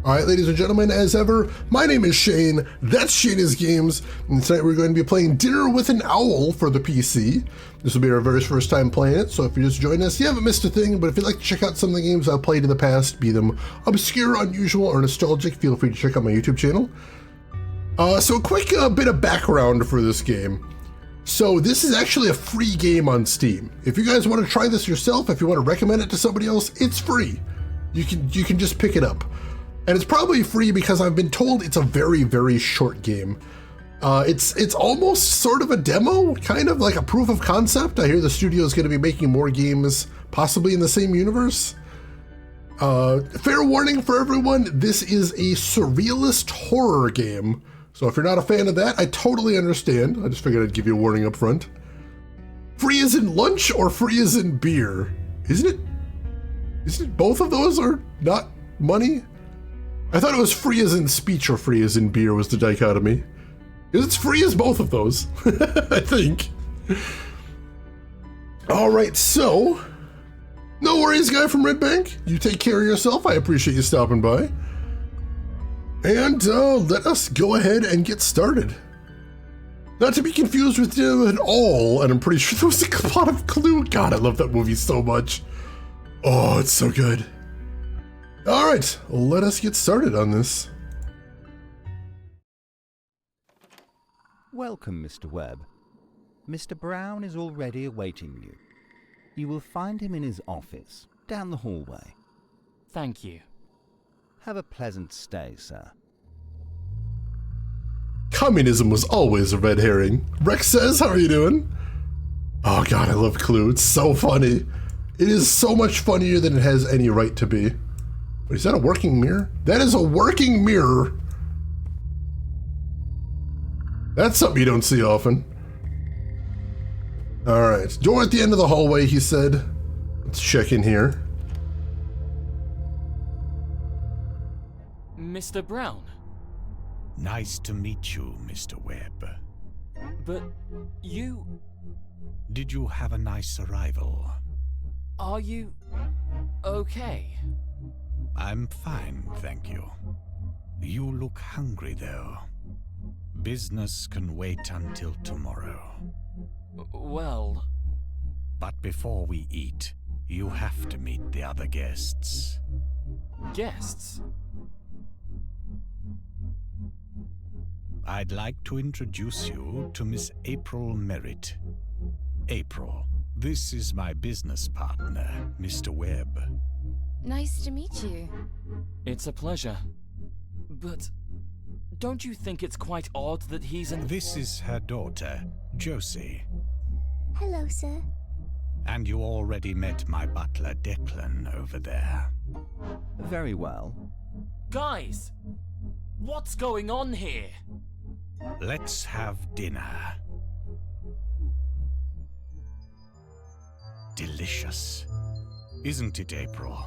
Alright, ladies and gentlemen, as ever, my name is Shane, that's Shane's Games, and tonight we're going to be playing Dinner with an Owl for the PC. This will be our very first time playing it, so if you're just joining us, you haven't missed a thing, but if you'd like to check out some of the games I've played in the past, be them obscure, unusual, or nostalgic, feel free to check out my YouTube channel. So a quick bit of background for this game. So this is actually a free game on Steam. If you guys want to try this yourself, if you want to recommend it to somebody else, it's free. You can just pick it up. And it's probably free because I've been told it's a very, very short game. It's almost sort of a demo, kind of like a proof of concept. I hear the studio is going to be making more games, possibly in the same universe. Fair warning for everyone, this is a surrealist horror game. So if you're not a fan of that, I totally understand. I just figured I'd give you a warning up front. Free as in lunch or free as in beer? Isn't it both of those are not money? I thought it was free as in speech or free as in beer was the dichotomy. It's free as both of those, I think. All right, so no worries, guy from Red Bank. You take care of yourself. I appreciate you stopping by. And let us go ahead and get started. Not to be confused with Dinner with an Owl, and I'm pretty sure there was a plot of Clue. God, I love that movie so much. Oh, it's so good. All right, let us get started on this. Welcome, Mr. Webb. Mr. Brown is already awaiting you. You will find him in his office, down the hallway. Thank you. Have a pleasant stay, sir. Communism was always a red herring. Rex says, how are you doing? Oh God, I love Clue. It's so funny. It is so much funnier than it has any right to be. Wait, is that a working mirror? That is a working mirror. That's something you don't see often. All right, door at the end of the hallway, he said. Let's check in here. Mr. Brown? Nice to meet you, Mr. Webb. But you... Did you have a nice arrival? Are you... okay? I'm fine, thank you. You look hungry, though. Business can wait until tomorrow. Well... But before we eat, you have to meet the other guests. Guests? I'd like to introduce you to Miss April Merritt. April, this is my business partner, Mr. Webb. Nice to meet you. It's a pleasure. But don't you think it's quite odd that he's in... This is her daughter, Josie. Hello, sir. And you already met my butler, Declan, over there. Very well. Guys! What's going on here? Let's have dinner. Delicious. Isn't it, April?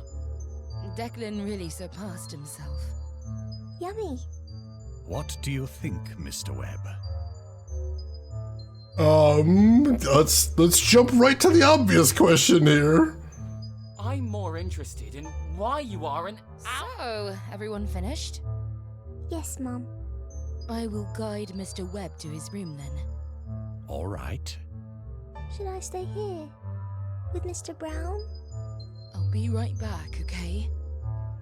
Declan really surpassed himself. Yummy. What do you think, Mr. Webb? Let's jump right to the obvious question here. I'm more interested in why you are an owl. So, everyone finished? Yes, Mom. I will guide Mr. Webb to his room then. All right. Should I stay here? With Mr. Brown? I'll be right back, okay?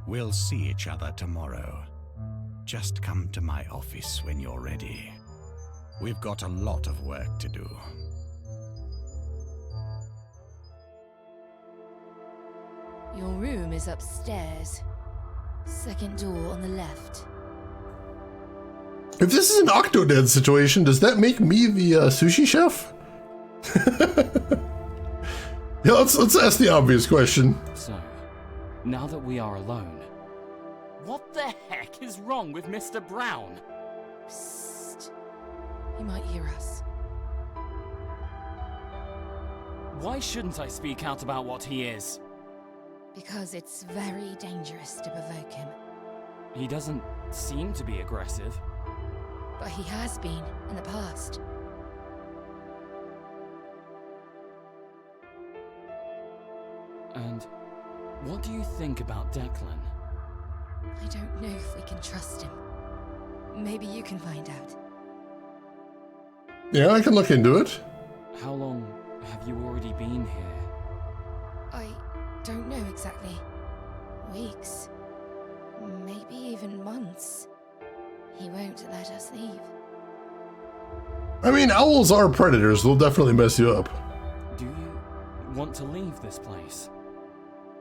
We'll see each other tomorrow. Just come to my office when you're ready. We've got a lot of work to do. Your room is upstairs. Second door on the left. If this is an Octodad situation, does that make me the sushi chef? Yeah, let's ask the obvious question. So, now that we are alone, what the heck is wrong with Mr. Brown? Psst. He might hear us. Why shouldn't I speak out about what he is? Because it's very dangerous to provoke him. He doesn't seem to be aggressive. But he has been in the past. And what do you think about Declan? I don't know if we can trust him. Maybe you can find out. Yeah, I can look into it. How long have you already been here? I don't know exactly. Weeks. Maybe even months. He won't let us leave. I mean, owls are predators. They'll definitely mess you up. Do you want to leave this place?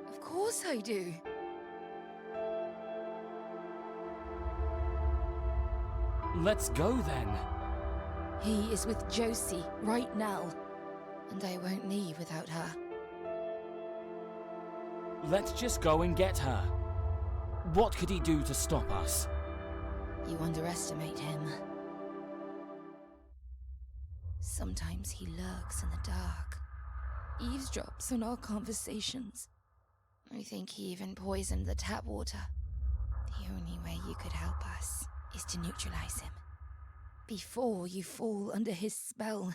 Of course I do. Let's go then. He is with Josie right now, and I won't leave without her. Let's just go and get her. What could he do to stop us? You underestimate him. Sometimes he lurks in the dark, eavesdrops on our conversations. I think he even poisoned the tap water. The only way you could help us is to neutralize him before you fall under his spell.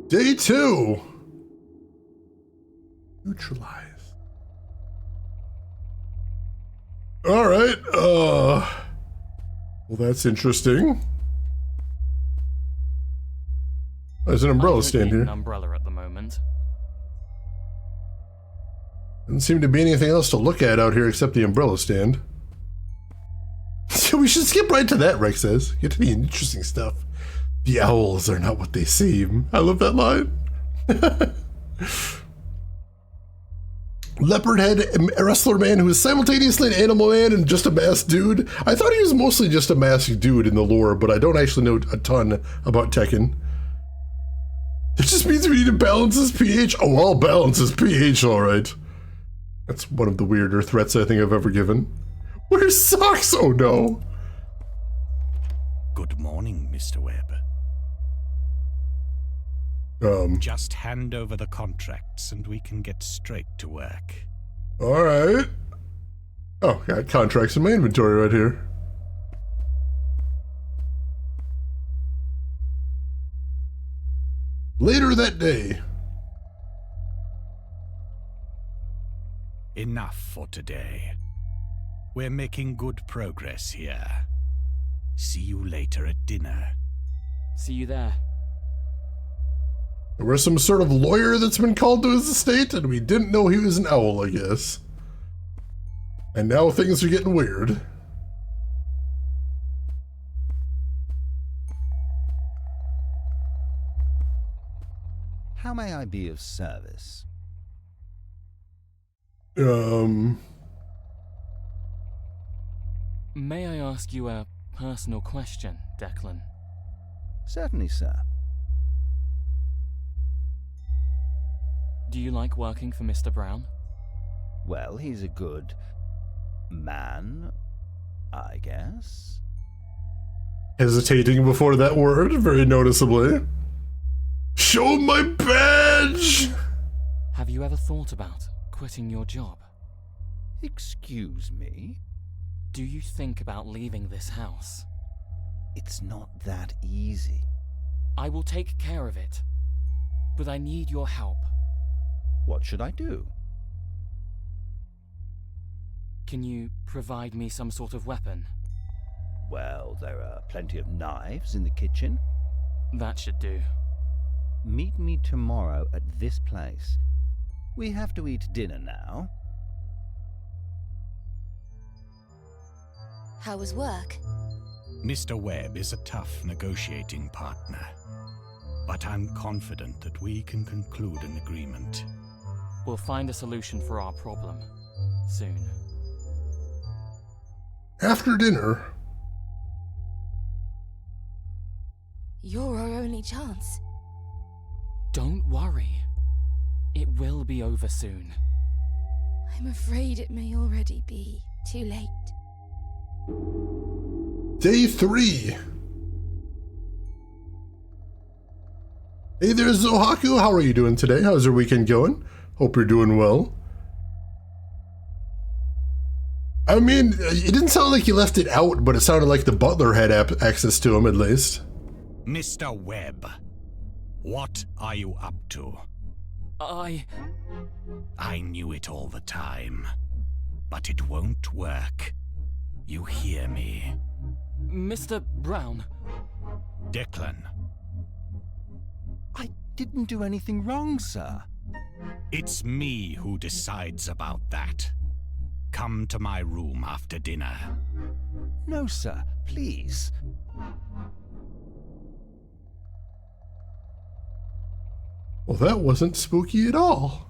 Day 2. Neutralize. All right. Well, that's interesting. There's an umbrella stand here. An umbrella at the moment. Doesn't seem to be anything else to look at out here except the umbrella stand. So we should skip right to that, Rex says. Get to the interesting stuff. The owls are not what they seem. I love that line. Leopardhead wrestler man who is simultaneously an animal man and just a masked dude. I thought he was mostly just a masked dude in the lore, but I don't actually know a ton about Tekken. It just means we need to balance his pH. Oh, I'll balance his pH, all right. That's one of the weirder threats I think I've ever given. Where's socks? Oh no. Good morning, Mr. Webb. Just hand over the contracts and we can get straight to work. All right. Oh, got contracts in my inventory right here. Later that day. Enough for today. We're making good progress here. See you later at dinner. See you there. There was some sort of lawyer that's been called to his estate, and we didn't know he was an owl, I guess. And now things are getting weird. How may I be of service? May I ask you a personal question, Declan? Certainly, sir. Do you like working for Mr. Brown? Well, he's a good man, I guess. Hesitating before that word, very noticeably. Show my badge! Have you ever thought about quitting your job? Excuse me? Do you think about leaving this house? It's not that easy. I will take care of it, but I need your help. What should I do? Can you provide me some sort of weapon? Well, there are plenty of knives in the kitchen. That should do. Meet me tomorrow at this place. We have to eat dinner now. How was work? Mr. Webb is a tough negotiating partner, but I'm confident that we can conclude an agreement. We'll find a solution for our problem soon. After dinner. You're our only chance. Don't worry. It will be over soon. I'm afraid it may already be too late. Day 3. Hey there, Zohaku. How are you doing today? How's your weekend going? Hope you're doing well. I mean, it didn't sound like you left it out, but it sounded like the butler had access to him at least. Mr. Webb, what are you up to? I knew it all the time. But it won't work. You hear me? Mr. Brown. Declan, I didn't do anything wrong, sir. it's me who decides about that. Come to my room after dinner. No, sir, please. Well, that wasn't spooky at all.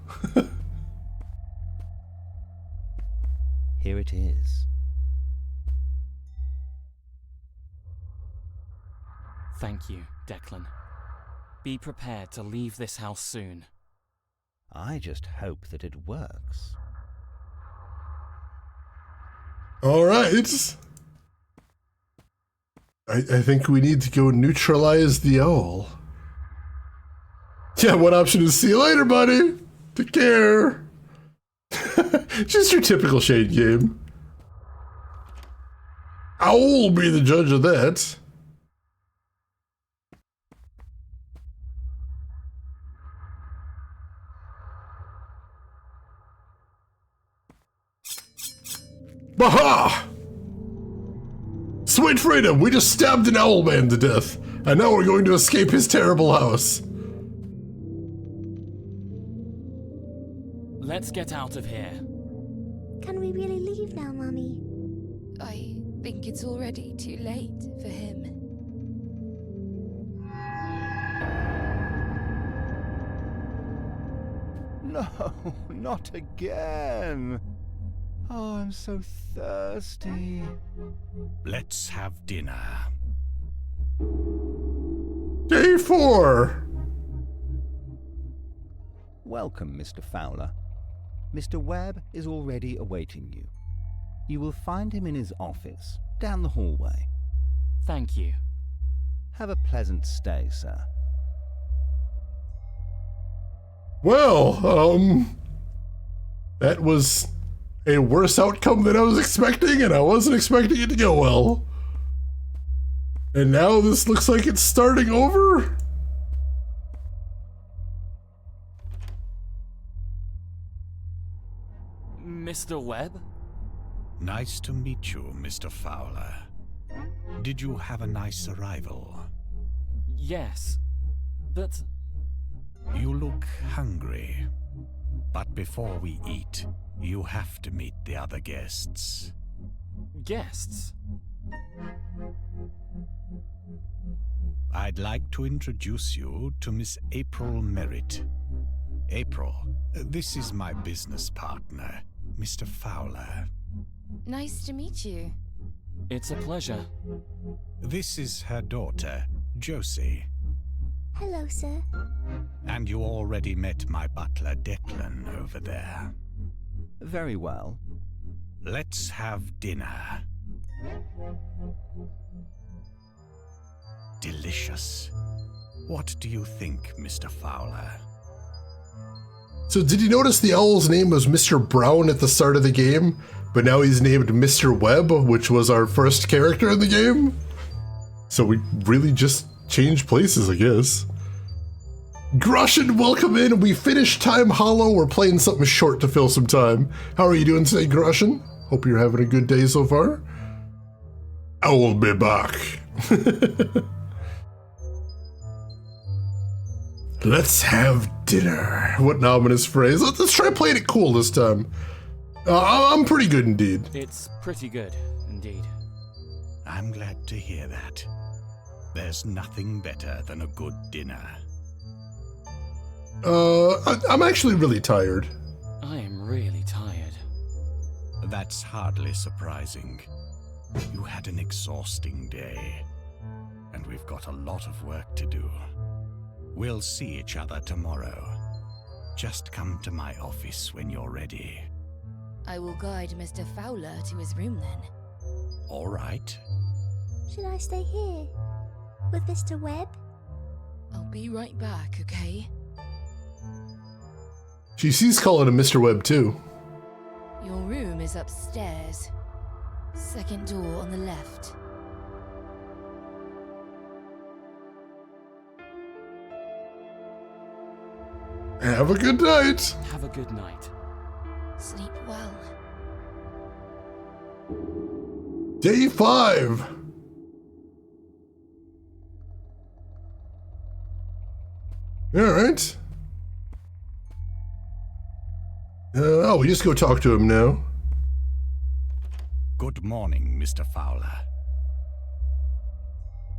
Here it is. Thank you, Declan. Be prepared to leave this house soon. I just hope that it works. All right. I think we need to go neutralize the owl. Yeah, one option is see you later, buddy. Take care. Just your typical Shade game. Owl will be the judge of that. Baha! Sweet freedom! We just stabbed an owl man to death, and now we're going to escape his terrible house. Let's get out of here. Can we really leave now, Mummy? I think it's already too late for him. No, not again. Oh, I'm so thirsty. Let's have dinner. Day 4. Welcome, Mr. Fowler. Mr. Webb is already awaiting you. You will find him in his office, down the hallway. Thank you. Have a pleasant stay, sir. Well, that was a worse outcome than I was expecting, and I wasn't expecting it to go well. And now this looks like it's starting over? Mr. Webb? Nice to meet you, Mr. Fowler. Did you have a nice arrival? Yes, but You look hungry. But before we eat, you have to meet the other guests. guests? I'd like to introduce you to Miss April Merritt. April, this is my business partner, Mr. Fowler. Nice to meet you. It's a pleasure. This is her daughter, Josie. Hello, sir. And you already met my butler, Declan, over there. Very well. Let's have dinner. Delicious. What do you think, Mr. Fowler? So did you notice the owl's name was Mr. Brown at the start of the game, but now he's named Mr. Webb, which was our first character in the game? So we really just changed places, I guess. Grushin, welcome in. We finished Time Hollow. We're playing something short to fill some time. How are you doing today, Grushin? Hope you're having a good day so far. I will be back. Let's have dinner. What an ominous phrase. Let's try playing it cool this time. I'm pretty good indeed. It's pretty good, indeed. I'm glad to hear that. There's nothing better than a good dinner. I'm actually really tired. I am really tired. That's hardly surprising. You had an exhausting day, and we've got a lot of work to do. We'll see each other tomorrow. Just come to my office when you're ready. I will guide Mr. Fowler to his room then. All right? Should I stay here? With Mr. Webb? I'll be right back, okay? She sees calling him Mr. Webb too. Your room is upstairs. Second door on the left. Have a good night. Have a good night. Sleep well. Day 5. Alright. We just go talk to him now. Good morning, Mr. Fowler.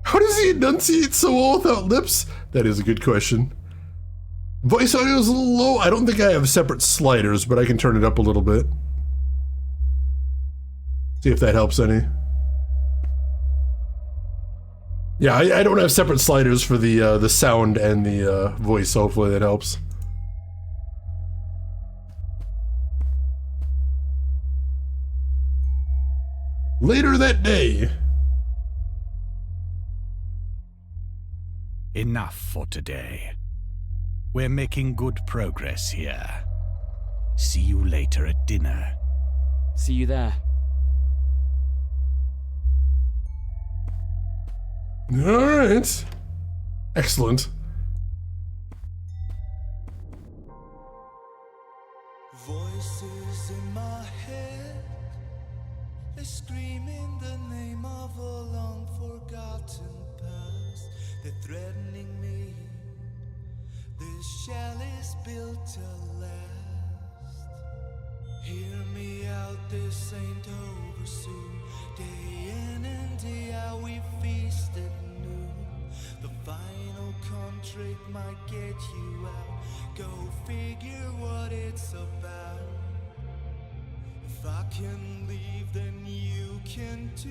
How does he enunciate so well without lips? That is a good question. Voice audio is a little low. I don't think I have separate sliders, but I can turn it up a little bit. See if that helps any. Yeah, I don't have separate sliders for the sound and the voice, so hopefully that helps. Later that day. Enough for today. We're making good progress here. See you later at dinner. See you there. Alright. Excellent. Voices in my head, they scream in the name of a long forgotten past. They're threatening me. This shell is built to last. Hear me out, this ain't over soon. Day in and day out we feast at noon. The final contract might get you out. Go figure what it's about. If I can leave, then you can too.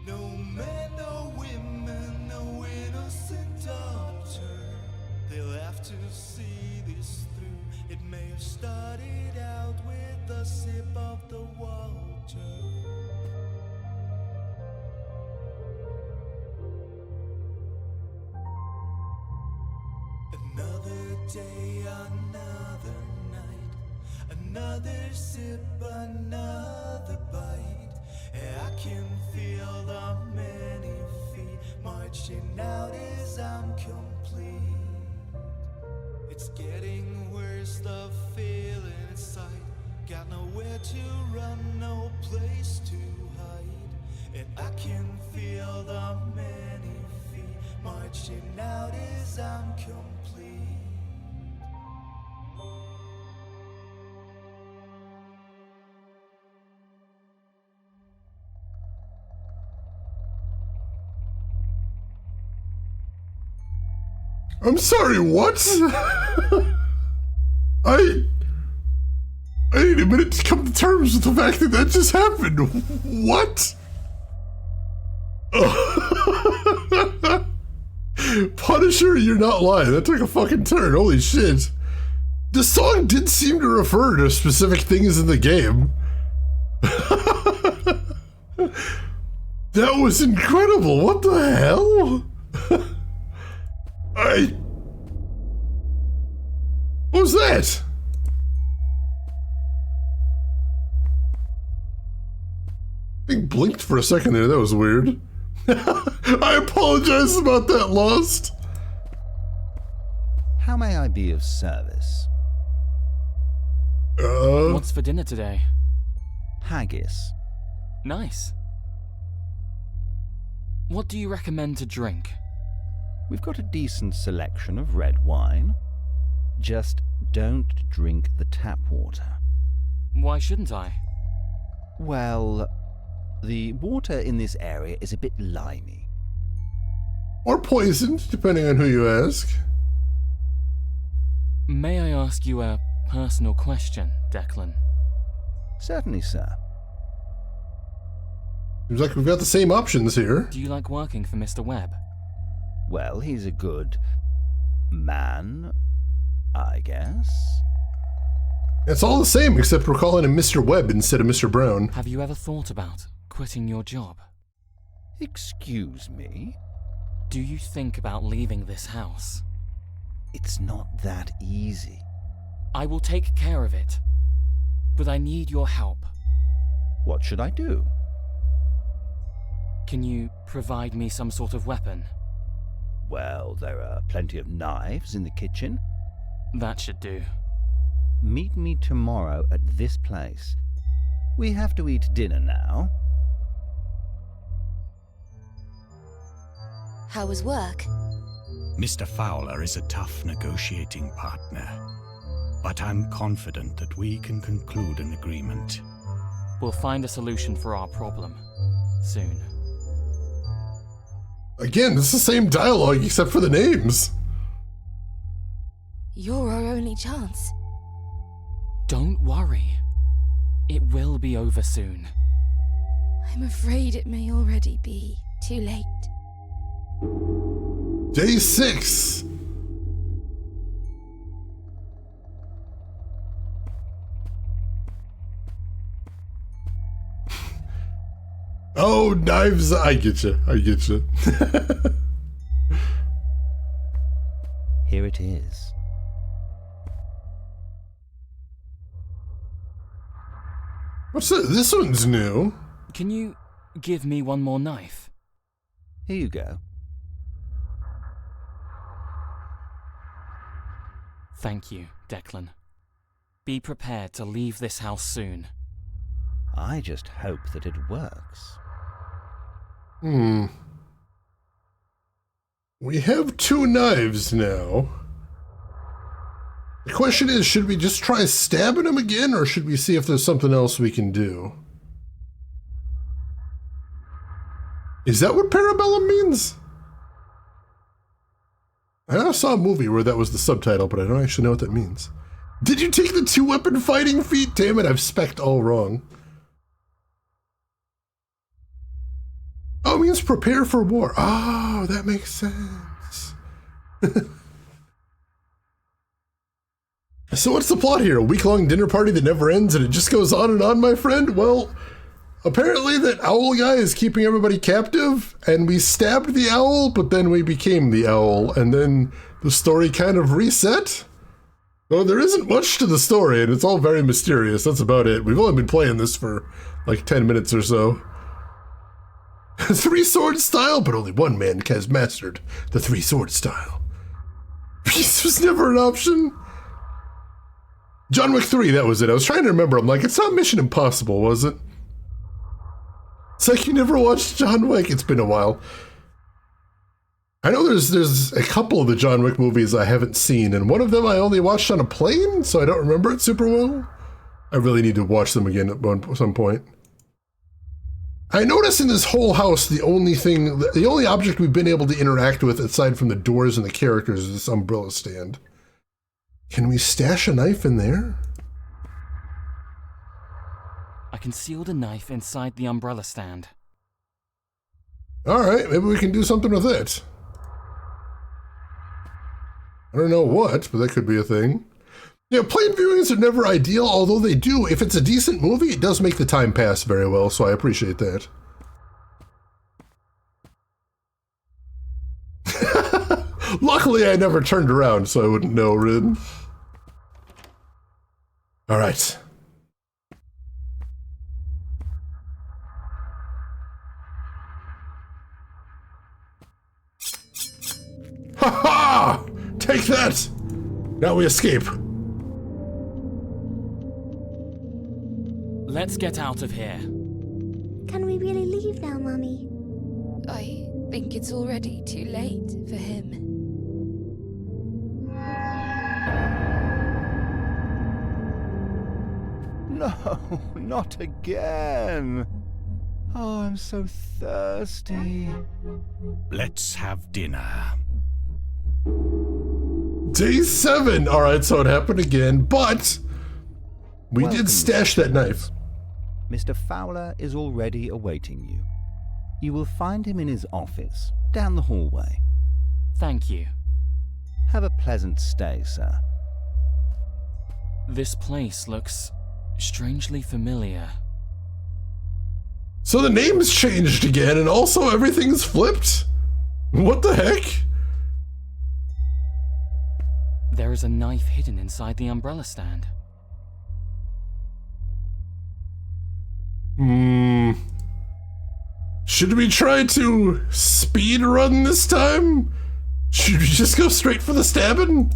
No men, no women, no innocent daughter. They'll have to see this through. It may have started out with a sip of the water. Another day, another night, another sip, another bite. I can feel the many feet marching out as I'm complete. It's getting worse, the feeling inside. Got nowhere to run, no place to hide. And I can feel the many feet marching out as I'm complete. I'm sorry, what? I need a minute to come to terms with the fact that that just happened. What? Punisher, you're not lying. That took a fucking turn. Holy shit. The song did seem to refer to specific things in the game. That was incredible. What the hell? What was that? I think blinked for a second there. That was weird. I apologize about that, Lost. How may I be of service? What's for dinner today? Haggis. Nice. What do you recommend to drink? We've got a decent selection of red wine. Just don't drink the tap water. Why shouldn't I? Well, the water in this area is a bit limey. Or poisoned, depending on who you ask. May I ask you a personal question, Declan? Certainly, sir. Seems like we've got the same options here. Do you like working for Mr. Webb? Well, he's a good man, I guess. It's all the same, except we're calling him Mr. Webb instead of Mr. Brown. Have you ever thought about quitting your job? Excuse me? Do you think about leaving this house? It's not that easy. I will take care of it, but I need your help. What should I do? Can you provide me some sort of weapon? Well, there are plenty of knives in the kitchen. That should do. Meet me tomorrow at this place. We have to eat dinner now. How was work? Mr. Fowler is a tough negotiating partner, but I'm confident that we can conclude an agreement. We'll find a solution for our problem. Soon. Again, it's the same dialogue except for the names. You're our only chance. Don't worry. It will be over soon. I'm afraid it may already be too late. Day 6. Oh, knives. I get you. Here it is. What's this? This one's new. Can you give me one more knife? Here you go. Thank you, Declan. Be prepared to leave this house soon. I just hope that it works. We have 2 knives now. The question is, should we just try stabbing him again, or should we see if there's something else we can do? Is that what Parabellum means? I saw a movie where that was the subtitle, but I don't actually know what that means. Did you take the 2-weapon fighting feat? Damn it, I've spec'd all wrong. Oh, it means prepare for war. Oh, that makes sense. So what's the plot here? A week-long dinner party that never ends and it just goes on, my friend? Well, apparently that owl guy is keeping everybody captive, and we stabbed the owl, but then we became the owl, and then the story kind of reset? Well, there isn't much to the story, and it's all very mysterious. That's about it. We've only been playing this for like 10 minutes or so. 3-sword style, but only one man has mastered the 3-sword style. Peace was never an option. John Wick 3, that was it. I was trying to remember. I'm like, it's not Mission Impossible, was it? It's like you never watched John Wick. It's been a while. I know there's a couple of the John Wick movies I haven't seen, and one of them I only watched on a plane, so I don't remember it super well. I really need to watch them again at some point. I notice in this whole house, the only object we've been able to interact with aside from the doors and the characters is this umbrella stand. Can we stash a knife in there? I concealed a knife inside the umbrella stand. Alright, maybe we can do something with it. I don't know what, but that could be a thing. Yeah, plane viewings are never ideal, although they do. If it's a decent movie, it does make the time pass very well, so I appreciate that. Luckily, I never turned around, so I wouldn't know, Rin. All right. Ha ha! Take that! Now we escape. Let's get out of here. Can we really leave now, Mummy? I think it's already too late for him. No, not again. Oh, I'm so thirsty. Let's have dinner. Day 7! Alright, so it happened again, but we Welcome, did stash that knife. Mr. Fowler is already awaiting you. You will find him in his office, down the hallway. Thank you. Have a pleasant stay, sir. This place looks strangely familiar. So the name's changed again, and also everything's flipped? What the heck? There is a knife hidden inside the umbrella stand. Should we try to speed run this time? Should we just go straight for the stabbing?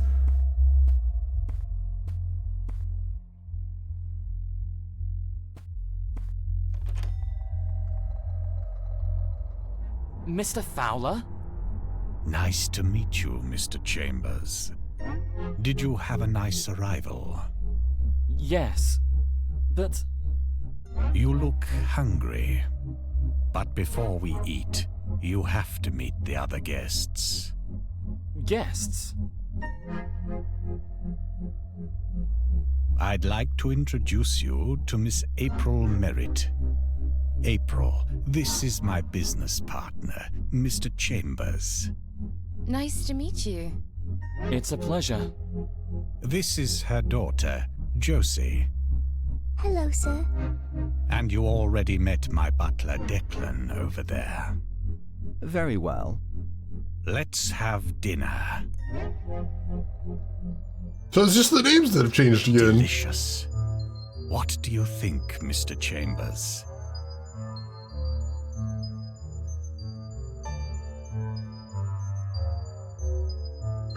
Mr. Fowler? Nice to meet you, Mr. Chambers. Did you have a nice arrival? Yes, but You look hungry. But before we eat, you have to meet the other guests. guests? I'd like to introduce you to Miss April Merritt. April, this is my business partner, Mr. Chambers. Nice to meet you. It's a pleasure. This is her daughter, Josie. Hello, sir. And you already met my butler, Declan, over there. Very well. Let's have dinner. So it's just the names that have changed again. Delicious. What do you think, Mr. Chambers?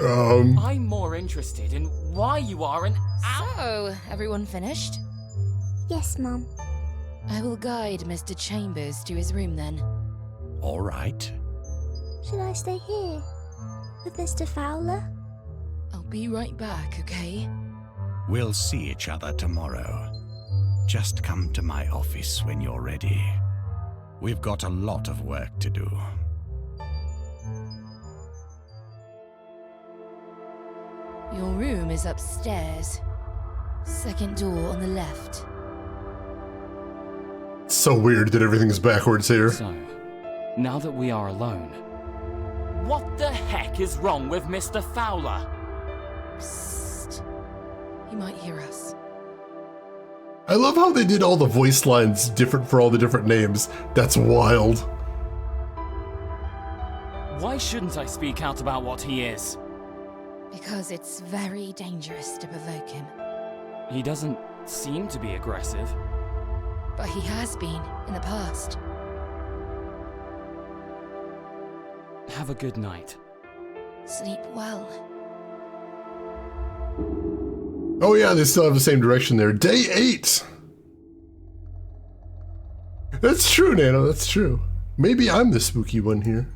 I'm more interested in why you are an owl. So, everyone finished? Yes, Mum. I will guide Mr. Chambers to his room then. All right. Should I stay here? With Mr. Fowler? I'll be right back, okay? We'll see each other tomorrow. Just come to my office when you're ready. We've got a lot of work to do. Your room is upstairs. Second door on the left. So weird that everything's backwards here. So, now that we are alone, what the heck is wrong with Mr. Fowler? Psst. He might hear us. I love how they did all the voice lines different for all the different names. That's wild. Why shouldn't I speak out about what he is? Because it's very dangerous to provoke him. He doesn't seem to be aggressive. But he has been in the past. Have a good night. Sleep well. Oh yeah, they still have the same direction there. Day 8! That's true, Nano, that's true. Maybe I'm the spooky one here.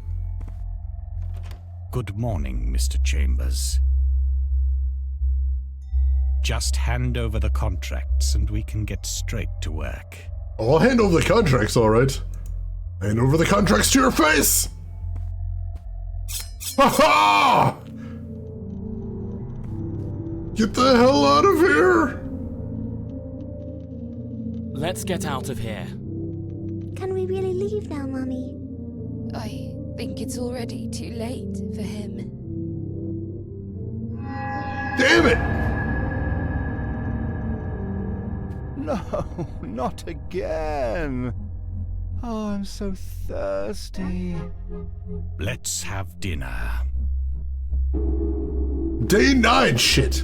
Good morning, Mr. Chambers. Just hand over the contracts and we can get straight to work. Oh, I'll hand over the contracts, alright. Hand over the contracts to your face! Ha ha! Get the hell out of here! Let's get out of here. Can we really leave now, Mummy? I think it's already too late for him. Damn it! No, not again. Oh, I'm so thirsty. Let's have dinner. Day 9 shit!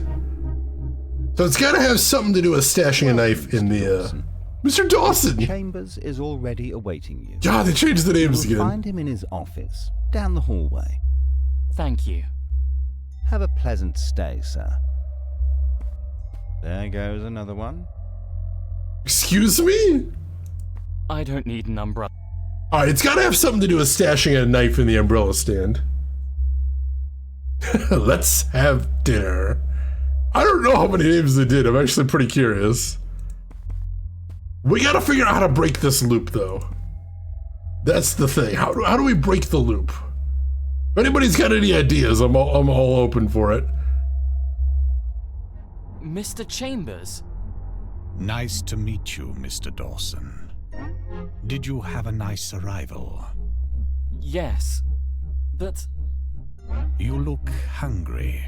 So it's gotta have something to do with stashing a knife in the, Mr. Dawson! Chambers is already awaiting you. God, they changed the names You'll again. find him in his office, down the hallway. Thank you. Have a pleasant stay, sir. There goes another one. Excuse me? I don't need an umbrella. Alright, it's gotta have something to do with stashing a knife in the umbrella stand. Let's have dinner. I don't know how many names they did. I'm actually pretty curious. We gotta figure out how to break this loop, though. That's the thing. How do we break the loop? If anybody's got any ideas, I'm all open for it. Mr. Chambers? Nice to meet you, Mr. Dawson. Did you have a nice arrival? Yes, but You look hungry.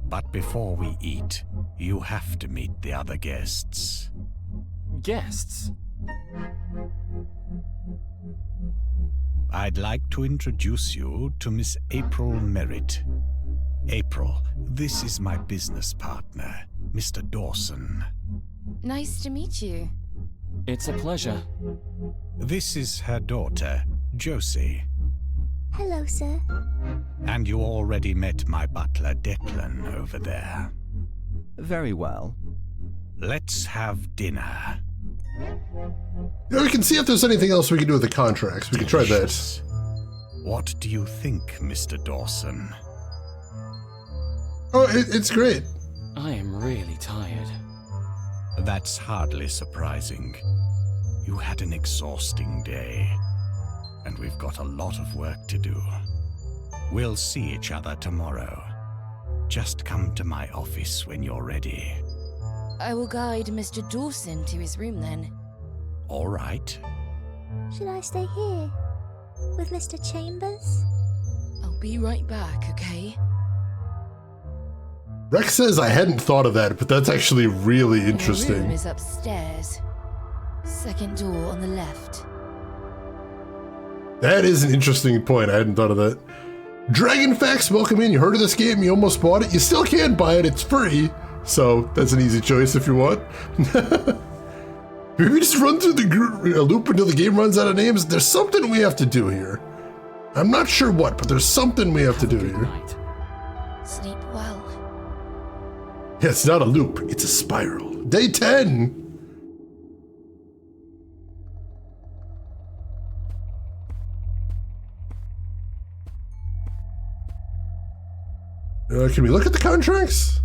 But before we eat, you have to meet the other guests. guests? I'd like to introduce you to Miss April Merritt. April, this is my business partner, Mr. Dawson. Nice to meet you. It's a pleasure. This is her daughter, Josie. Hello, sir. And you already met my butler Declan over there. Very well. Let's have dinner. Yeah, we can see if there's anything else we can do with the contracts. We can try that. Delicious. What do you think, Mr. Dawson? Oh, it's great. I am really tired. That's hardly surprising. You had an exhausting day, and we've got a lot of work to do. We'll see each other tomorrow. Just come to my office when you're ready. I will guide Mr. Dawson to his room then. All right? Should I stay here? With Mr. Chambers? I'll be right back, okay? Rex says I hadn't thought of that, but that's actually really My room interesting. is upstairs. Second door on the left. That is an interesting point. I hadn't thought of that. Dragon Facts, welcome in. You heard of this game, you almost bought it. You still can buy it, it's free. So that's an easy choice if you want. Maybe just run through the loop until the game runs out of names. There's something we have to do here. I'm not sure what, but there's something we have to do Good here. night. Sleep well. Yeah, it's not a loop, it's a spiral. Day 10. Can we look at the contracts?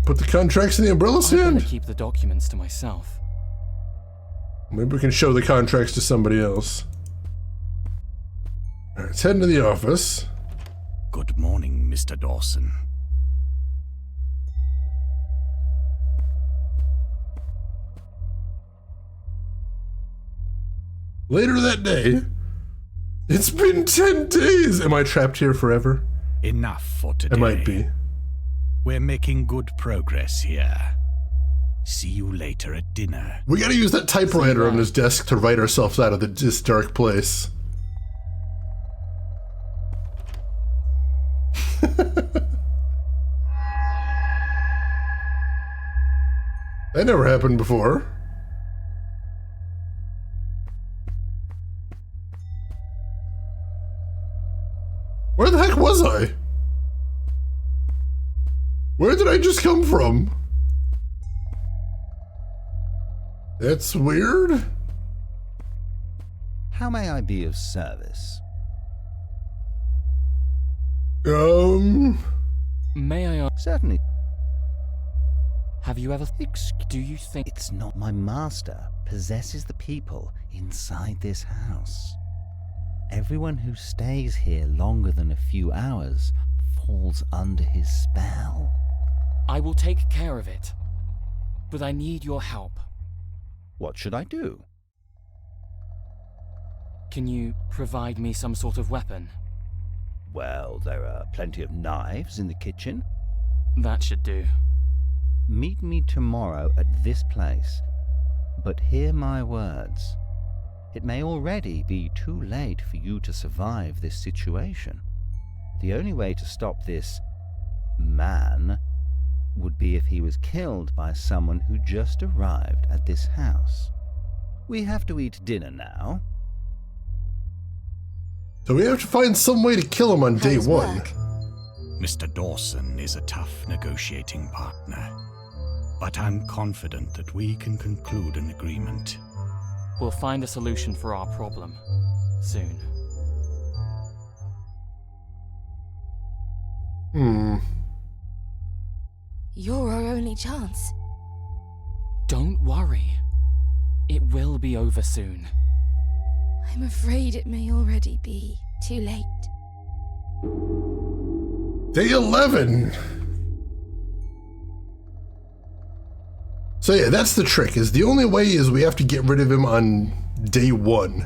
Put the contracts in the umbrella I'm going stand? to keep the documents to myself. Maybe we can show the contracts to somebody else. Alright, let's head into the office. Good morning, Mr. Dawson. Later that day, it's been 10 days. Am I trapped here forever? Enough for today. I might be. We're making good progress here. See you later at dinner. We gotta use that typewriter on his desk to write ourselves out of this dark place. That never happened before. Where the heck was I? Where did I just come from? That's weird. How may I be of service? May I ask, Certainly. have you ever... Do you think... It's not my master possesses the people inside this house. Everyone who stays here longer than a few hours falls under his spell. I will take care of it. But I need your help. What should I do? Can you provide me some sort of weapon? Well, there are plenty of knives in the kitchen. That should do. Meet me tomorrow at this place. But hear my words. It may already be too late for you to survive this situation. The only way to stop this man would be if he was killed by someone who just arrived at this house. We have to eat dinner now. So we have to find some way to kill him on day How's one. work? Mr. Dawson is a tough negotiating partner, but I'm confident that we can conclude an agreement. We'll find a solution for our problem. Soon. You're our only chance. Don't worry. It will be over soon. I'm afraid it may already be too late. Day 11. So yeah, that's the trick, is the only way is we have to get rid of him on day 1.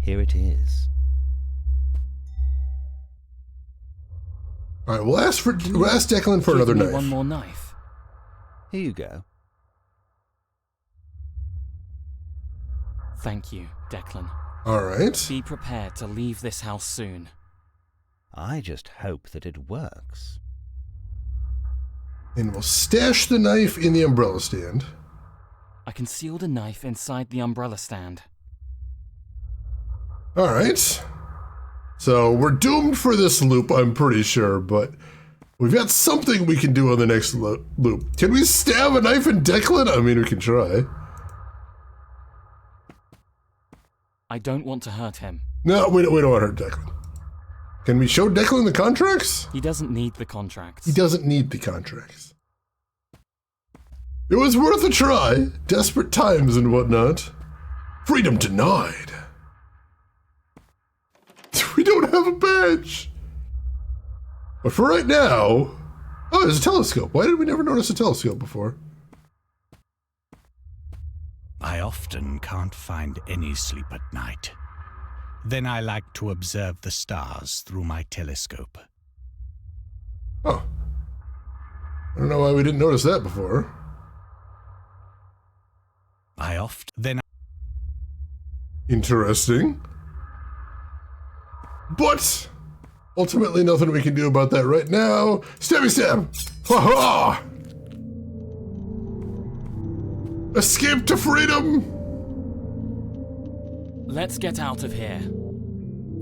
Here it is. Alright, we'll ask Declan for Give another me knife. one more knife. Here you go. Thank you, Declan. Alright. Be prepared to leave this house soon. I just hope that it works. And we'll stash the knife in the umbrella stand. I concealed a knife inside the umbrella stand. Alright. So we're doomed for this loop, I'm pretty sure, but we've got something we can do on the next loop. Can we stab a knife in Declan? I mean, we can try. I don't want to hurt him. No, we don't want to hurt Declan. Can we show Declan the contracts? He doesn't need the contracts. He doesn't need the contracts. It was worth a try. Desperate times and whatnot. Freedom denied. We don't have a badge. But for right now... Oh, there's a telescope. Why did we never notice a telescope before? I often can't find any sleep at night. Then I like to observe the stars through my telescope. Oh. I don't know why we didn't notice that before. Interesting. But ultimately nothing we can do about that right now. Stabby stab! Ha ha! Escape to freedom! Let's get out of here.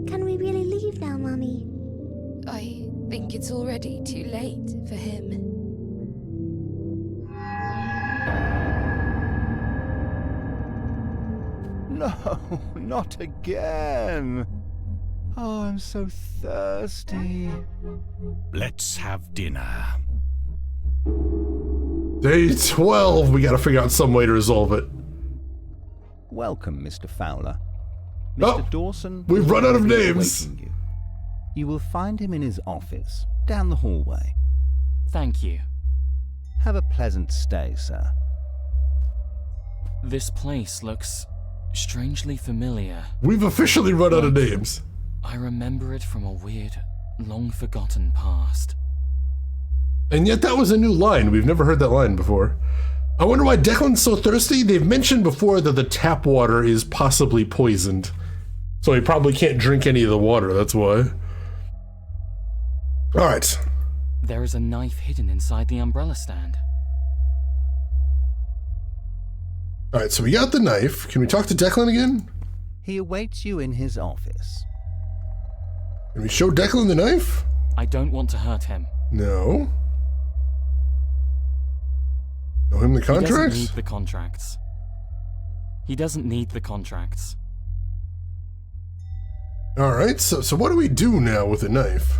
Can we really leave now, Mummy? I think it's already too late for him. No, not again. Oh, I'm so thirsty. Let's have dinner. Day 12, we gotta figure out some way to resolve it. Welcome, Mr. Fowler. Oh, Mr. Dawson. we've will run out of be names. awaiting You. You will find him in his office, down the hallway. Thank you. Have a pleasant stay, sir. This place looks strangely familiar. We've officially run out of names. I remember it from a weird, long-forgotten past. And yet that was a new line. We've never heard that line before. I wonder why Declan's so thirsty. They've mentioned before that the tap water is possibly poisoned. So he probably can't drink any of the water, that's why. Alright. There is a knife hidden inside the umbrella stand. Alright, so we got the knife. Can we talk to Declan again? He awaits you in his office. Can we show Declan the knife? I don't want to hurt him. No. Show him the He doesn't contracts? need the contracts. He doesn't need the contracts. Alright, so what do we do now with the knife?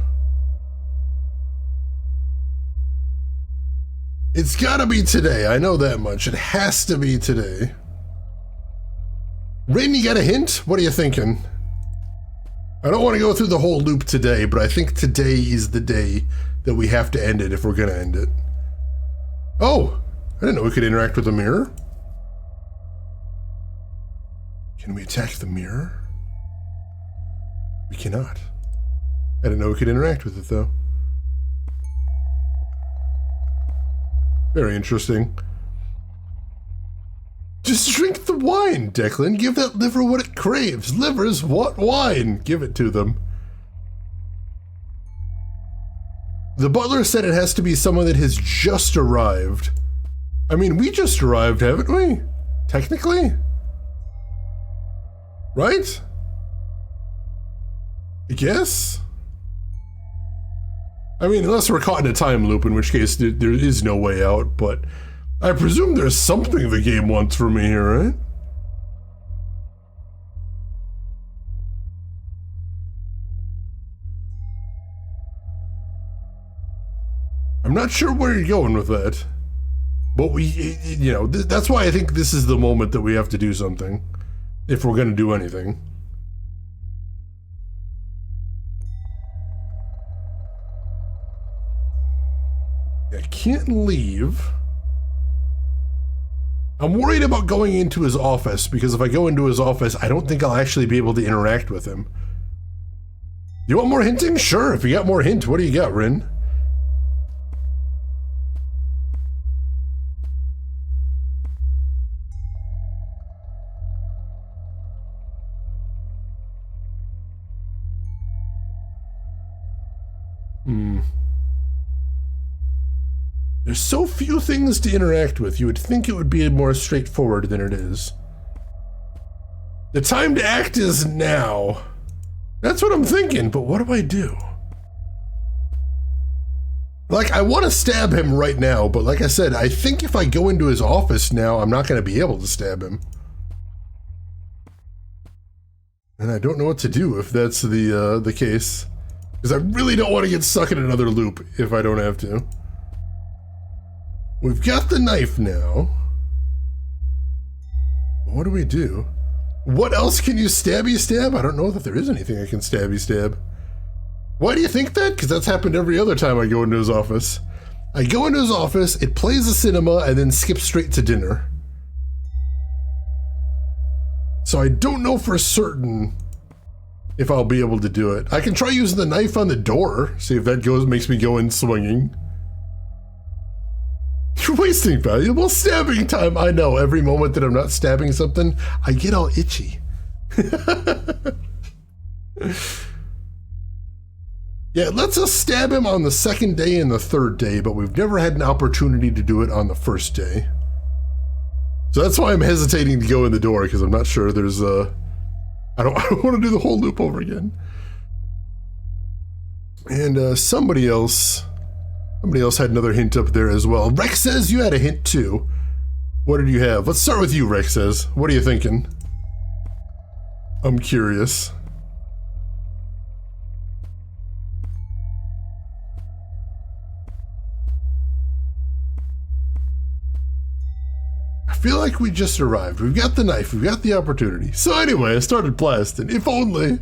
It's gotta be today, I know that much. It has to be today. Rain, you got a hint? What are you thinking? I don't want to go through the whole loop today, but I think today is the day that we have to end it if we're gonna end it. Oh! I didn't know we could interact with the mirror. Can we attack the mirror? We cannot. I didn't know we could interact with it, though. Very interesting. Just drink the wine, Declan. Give that liver what it craves. Livers want wine. Give it to them. The butler said it has to be someone that has just arrived. I mean, we just arrived, haven't we? Technically? Right? I guess? I mean, unless we're caught in a time loop, in which case there is no way out, but I presume there's something the game wants from me here, right? I'm not sure where you're going with that. But you know, that's why I think this is the moment that we have to do something. If we're gonna do anything. I can't leave. I'm worried about going into his office, because if I go into his office, I don't think I'll actually be able to interact with him. You want more hinting? Sure, if you got more hint, what do you got, Rin? There's so few things to interact with, you would think it would be more straightforward than it is. The time to act is now. That's what I'm thinking, but what do I do? Like, I want to stab him right now, but like I said, I think if I go into his office now, I'm not going to be able to stab him. And I don't know what to do if that's the case. Because I really don't want to get stuck in another loop if I don't have to. We've got the knife now. What do we do? What else can you stabby stab? I don't know that there is anything I can stabby stab. Why do you think that? Because that's happened every other time I go into his office. I go into his office, it plays a cinema, and then skips straight to dinner. So I don't know for certain if I'll be able to do it. I can try using the knife on the door, see if that makes me go in swinging. You're wasting valuable stabbing time. I know, every moment that I'm not stabbing something, I get all itchy. Yeah, it lets us stab him on the second day and the third day, but we've never had an opportunity to do it on the first day. So that's why I'm hesitating to go in the door, because I'm not sure there's I don't want to do the whole loop over again. And somebody else had another hint up there as well. Rex says you had a hint too. What did you have? Let's start with you, Rex says. What are you thinking? I'm curious. I feel like we just arrived. We've got the knife, we've got the opportunity. So anyway, I started blasting. If only.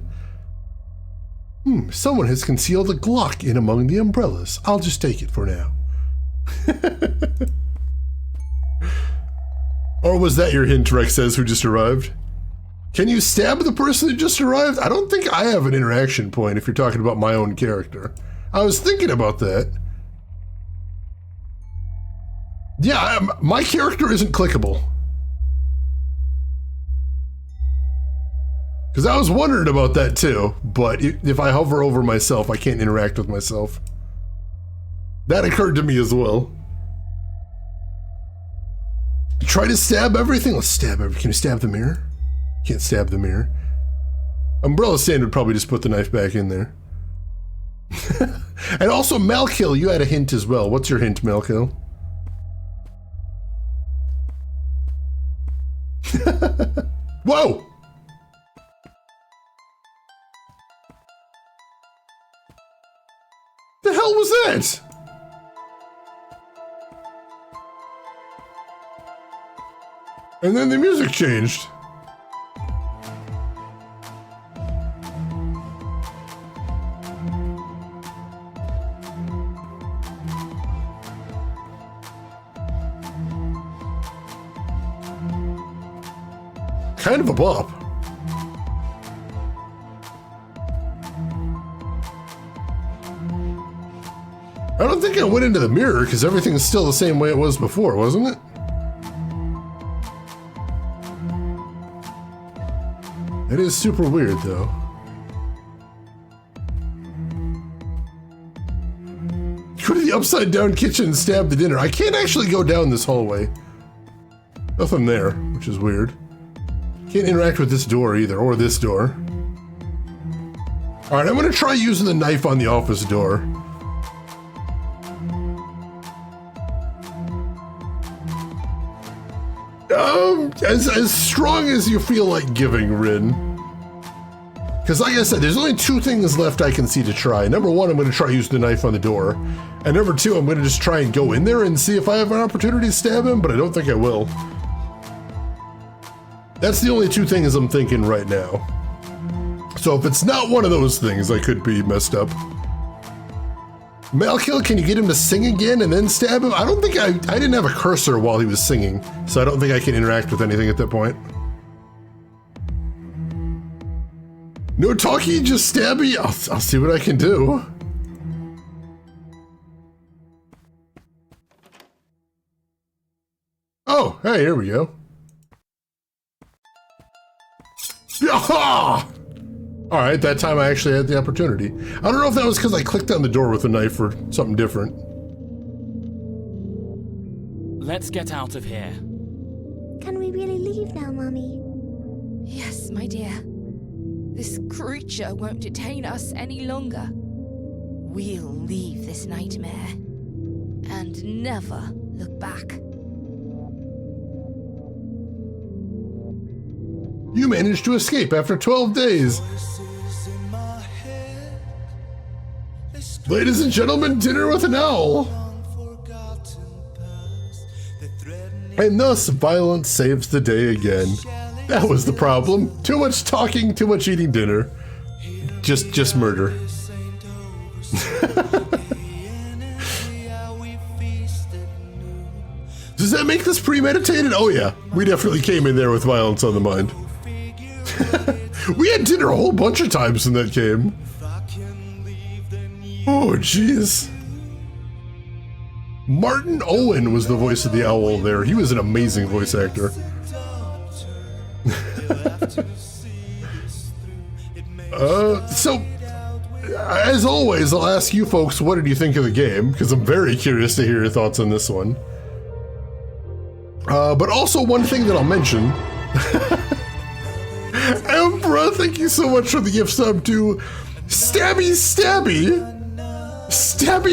Someone has concealed a Glock in among the umbrellas. I'll just take it for now. Or was that your hint, Rex says, who just arrived? Can you stab the person who just arrived? I don't think I have an interaction point if you're talking about my own character. I was thinking about that. Yeah, my character isn't clickable. Because I was wondering about that too, but if I hover over myself, I can't interact with myself. That occurred to me as well. Try to stab everything? Let's stab everything. Can you stab the mirror? Can't stab the mirror. Umbrella Stand would probably just put the knife back in there. And also, Malkill, you had a hint as well. What's your hint, Malkill? Whoa! The hell was that? And then the music changed. Kind of a bop. I don't think I went into the mirror because everything is still the same way it was before, wasn't it? It is super weird though. Go to the upside down kitchen and stab the dinner. I can't actually go down this hallway. Nothing there, which is weird. Can't interact with this door either, or this door. Alright, I'm gonna try using the knife on the office door. As strong as you feel like giving, Rin. Because like I said, there's only two things left I can see to try. Number one, I'm gonna try using the knife on the door. And number two, I'm gonna just try and go in there and see if I have an opportunity to stab him, but I don't think I will. That's the only two things I'm thinking right now. So if it's not one of those things, I could be messed up. Malkill, can you get him to sing again and then stab him? I don't think I didn't have a cursor while he was singing, so I don't think I can interact with anything at that point. No talkie, just stabby? I'll see what I can do. Oh, hey, here we go. Aha! All right, that time I actually had the opportunity. I don't know if that was because I clicked on the door with a knife or something different. Let's get out of here. Can we really leave now, Mummy? Yes, my dear. This creature won't detain us any longer. We'll leave this nightmare and never look back. You managed to escape after 12 days. Voices in my head, they scream Ladies and gentlemen, dinner with an owl. forgotten past. They're threatening And thus, violence saves the day again. That was the problem. Too much talking, too much eating dinner. Just murder. Saint overstood. How we feast at noon. Does that make this premeditated? Oh yeah, we definitely came in there with violence on the mind. We had dinner a whole bunch of times in that game. If I can leave, then you Oh jeez. Martin Owen was the voice of the owl there. He was an amazing voice actor. So, as always, I'll ask you folks, what did you think of the game? Because I'm very curious to hear your thoughts on this one. But also one thing that I'll mention. Embra, thank you so much for the gift sub to Stabby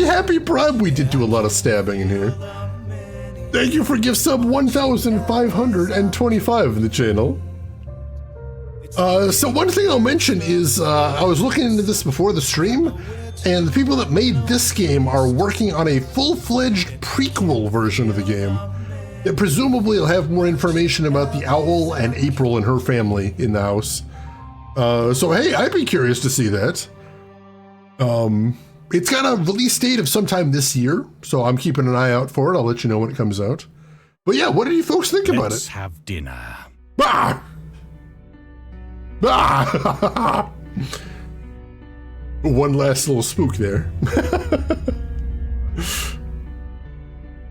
Happy Prime. We did do a lot of stabbing in here. Thank you for gift sub 1,525 in the channel. So one thing I'll mention is I was looking into this before the stream, and the people that made this game are working on a full-fledged prequel version of the game that presumably will have more information about the owl and April and her family in the house. So hey, I'd be curious to see that. It's got a release date of sometime this year, so I'm keeping an eye out for it. I'll let you know when it comes out. But yeah, what do you folks think about Let's it? have dinner. Ah! Ah! One last little spook there.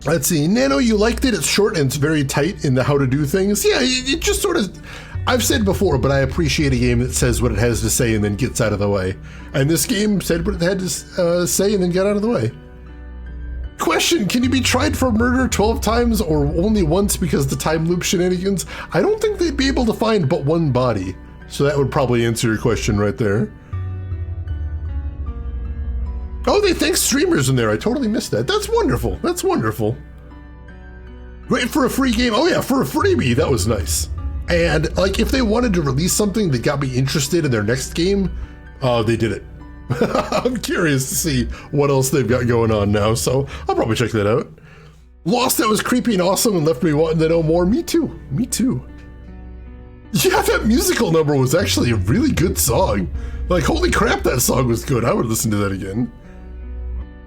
Let's see. Nano, you liked it. It's short and it's very tight in the how to do things. Yeah, it just sort of... I've said before, but I appreciate a game that says what it has to say and then gets out of the way. And this game said what it had to say and then got out of the way. Question, can you be tried for murder 12 times or only once because the time loop shenanigans? I don't think they'd be able to find but one body. So that would probably answer your question right there. Oh, they thank streamers in there. I totally missed that. That's wonderful. That's wonderful. Great for a free game. Oh yeah, for a freebie. That was nice. And like, if they wanted to release something that got me interested in their next game, they did it. I'm curious to see what else they've got going on now, so I'll probably check that out. Lost, that was creepy and awesome and left me wanting to know more. Me too. Me too. Yeah, that musical number was actually a really good song. Like, holy crap, that song was good. I would listen to that again.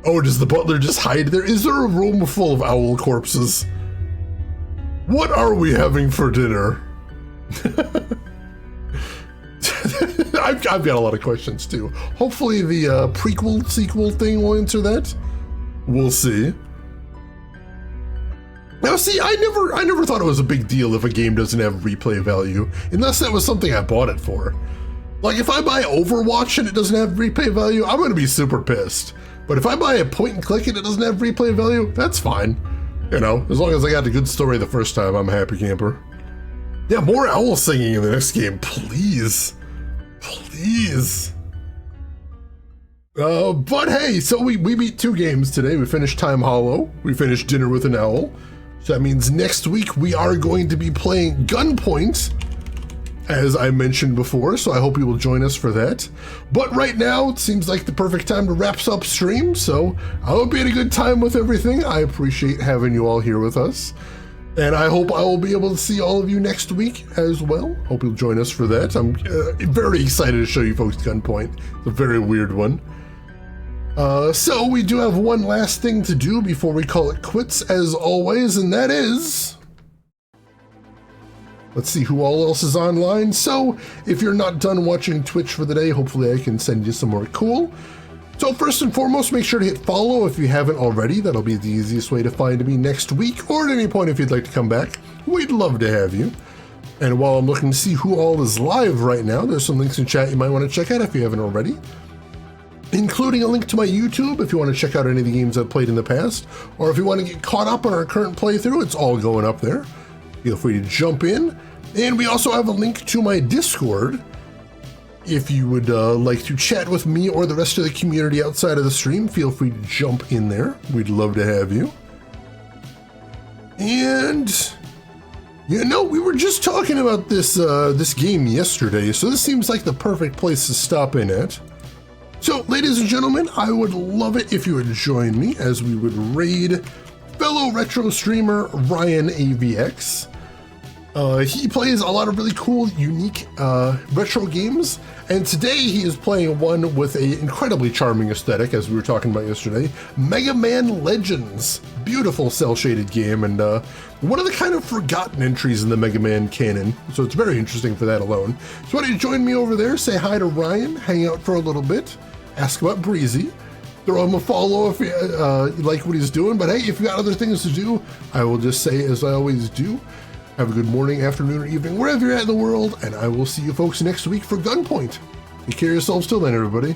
Oh, does the butler just hide there? Is there a room full of owl corpses? What are we having for dinner? I've got a lot of questions too. Hopefully the prequel sequel thing will answer that. We'll see. Now see, I never thought it was a big deal if a game doesn't have replay value, unless that was something I bought it for. Like if I buy Overwatch and it doesn't have replay value, I'm gonna be super pissed. But if I buy a point and click and it doesn't have replay value, that's fine. You know, as long as I got a good story the first time, I'm a happy camper. Yeah, more owl singing in the next game, please. Please. But hey, so we beat 2 games today. We finished Time Hollow. We finished Dinner with an Owl. So that means next week we are going to be playing Gunpoint, as I mentioned before, so I hope you will join us for that. But right now, it seems like the perfect time to wrap up stream, so I hope you had a good time with everything. I appreciate having you all here with us. And I hope I will be able to see all of you next week as well. Hope you'll join us for that. I'm very excited to show you folks Gunpoint. It's a very weird one. So we do have one last thing to do before we call it quits, as always, and that is... Let's see who all else is online. So if you're not done watching Twitch for the day, hopefully I can send you somewhere cool. So first and foremost, make sure to hit follow if you haven't already. That'll be the easiest way to find me next week, or at any point if you'd like to come back. We'd love to have you. And while I'm looking to see who all is live right now, there's some links in chat you might want to check out if you haven't already, including a link to my YouTube if you want to check out any of the games I've played in the past, or if you want to get caught up on our current playthrough, it's all going up there. Feel free to jump in. And we also have a link to my Discord. If you would like to chat with me or the rest of the community outside of the stream, feel free to jump in there. We'd love to have you. And you know, we were just talking about this this game yesterday, so this seems like the perfect place to stop in at. So, ladies and gentlemen, I would love it if you would join me as we would raid fellow retro streamer Ryan AVX. He plays a lot of really cool, unique retro games, and today he is playing one with an incredibly charming aesthetic, as we were talking about yesterday, Mega Man Legends. Beautiful cel-shaded game, and one of the kind of forgotten entries in the Mega Man canon, so it's very interesting for that alone. So why don't you join me over there, say hi to Ryan, hang out for a little bit, ask about Breezy, throw him a follow if you like what he's doing, but hey, if you got other things to do, I will just say, as I always do, have a good morning, afternoon, or evening, wherever you're at in the world, and I will see you folks next week for Gunpoint. Take care of yourselves till then, everybody.